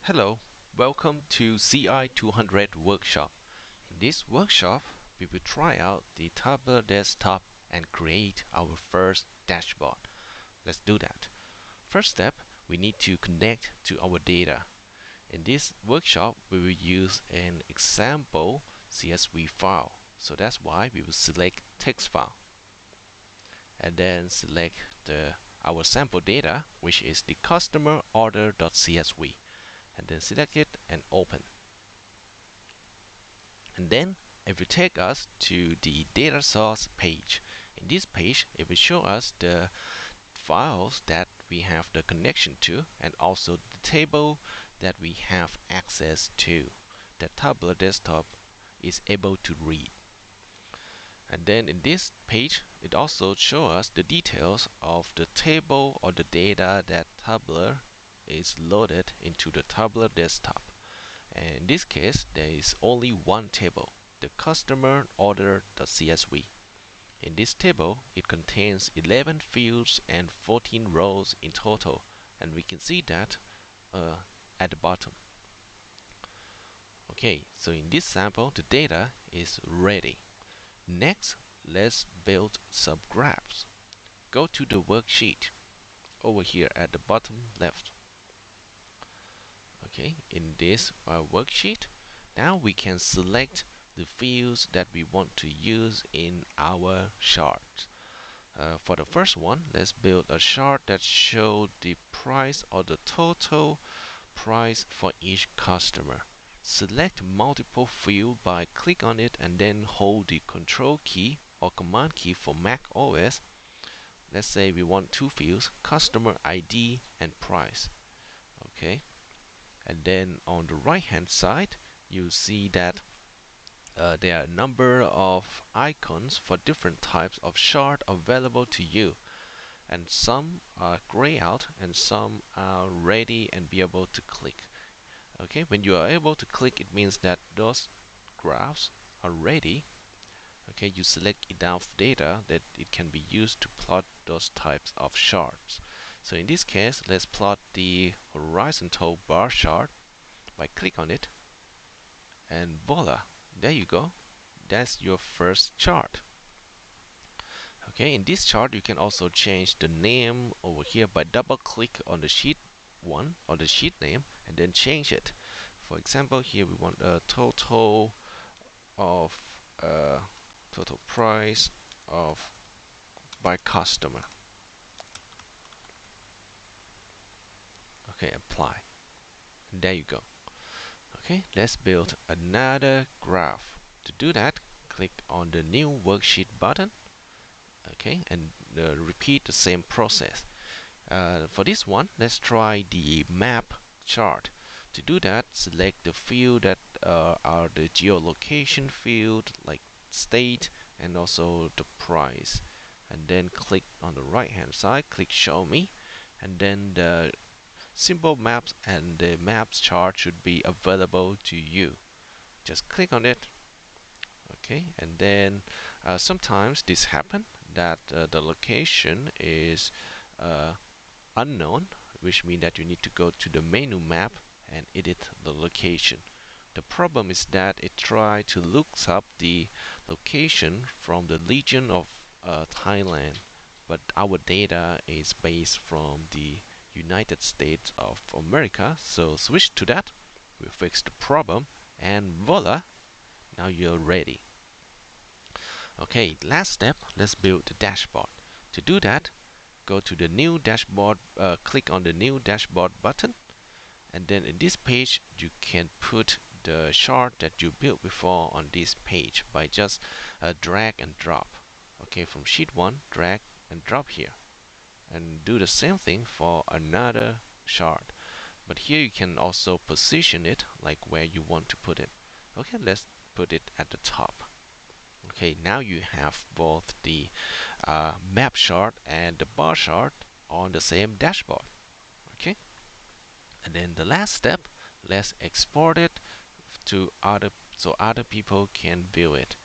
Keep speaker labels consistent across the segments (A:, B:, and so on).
A: Hello, welcome to CI200 workshop. In this workshop, we will try out the Tableau desktop and create our first dashboard. Let's do that. First step, we need to connect to our data. In this workshop, we will use an example CSV file. So that's why we will select text file. And then select our sample data, which is the customer order.csv. And then select it and open. And then it will take us to the data source page. In this page, it will show us the files that we have the connection to and also the table that we have access to that Tableau desktop is able to read. And then in this page, it also shows us the details of the table or the data that Tableau is loaded into the Tableau desktop. And in this case, there is only one table, the customer order.csv. In this table, it contains 11 fields and 14 rows in total, and we can see that at the bottom. Okay, so in this sample, the data is ready. Next, let's build subgraphs. Go to the worksheet over here at the bottom left. Okay, in this worksheet, now we can select the fields that we want to use in our chart. For the first one, let's build a chart that shows the price or the total price for each customer. Select multiple fields by click on it and then hold the Control key or Command key for Mac OS. Let's say we want two fields, customer ID and price. Okay. And then on the right hand side, you see that there are a number of icons for different types of chart available to you. And some are gray out and some are ready and be able to click. Okay, when you are able to click, it means that those graphs are ready. Okay, you select enough data that it can be used to plot those types of charts. So in this case, let's plot the horizontal bar chart by click on it. And voila, there you go. That's your first chart. Okay, in this chart, you can also change the name over here by double click on the sheet one or the sheet name and then change it. For example, here we want a total of total price of by customer. Okay, apply. And there you go. Okay, let's build another graph. To do that, click on the new worksheet button. Okay, and repeat the same process. For this one, let's try the map chart. To do that, select the field that are the geolocation field, like state and also the price. And then click on the right hand side, click show me, and then the symbol maps and the maps chart should be available to you. Just click on it. Okay, and then sometimes this happens that the location is unknown, which means that you need to go to the menu map and edit the location. The problem is that it tries to look up the location from the region of Thailand, but our data is based from the United States of America, so switch to that. We'll fix the problem and voila, now you're ready. Okay, last step, let's build the dashboard. To do that, go to the new dashboard, click on the new dashboard button, and then in this page you can put the chart that you built before on this page by just drag and drop. Okay, from sheet 1, drag and drop here. And do the same thing for another chart, but here you can also position it like where you want to put it. Okay, let's put it at the top. Okay, now you have both the map chart and the bar chart on the same dashboard. Okay, and then the last step, let's export it to so other people can view it.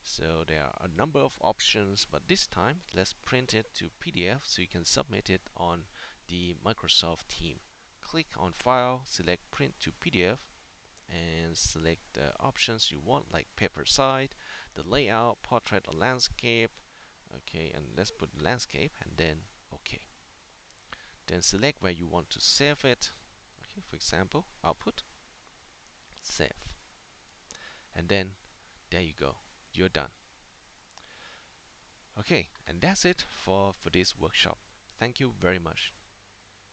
A: So there are a number of options, but this time let's print it to PDF so you can submit it on the Microsoft team. click on File, select Print to PDF, and select the options you want, like paper side, the layout, portrait or landscape. Okay, and let's put landscape, and then OK. Then select where you want to save it. Okay, for example, output, save, and then there you go, you're done. Okay, and that's it for this workshop. Thank you very much.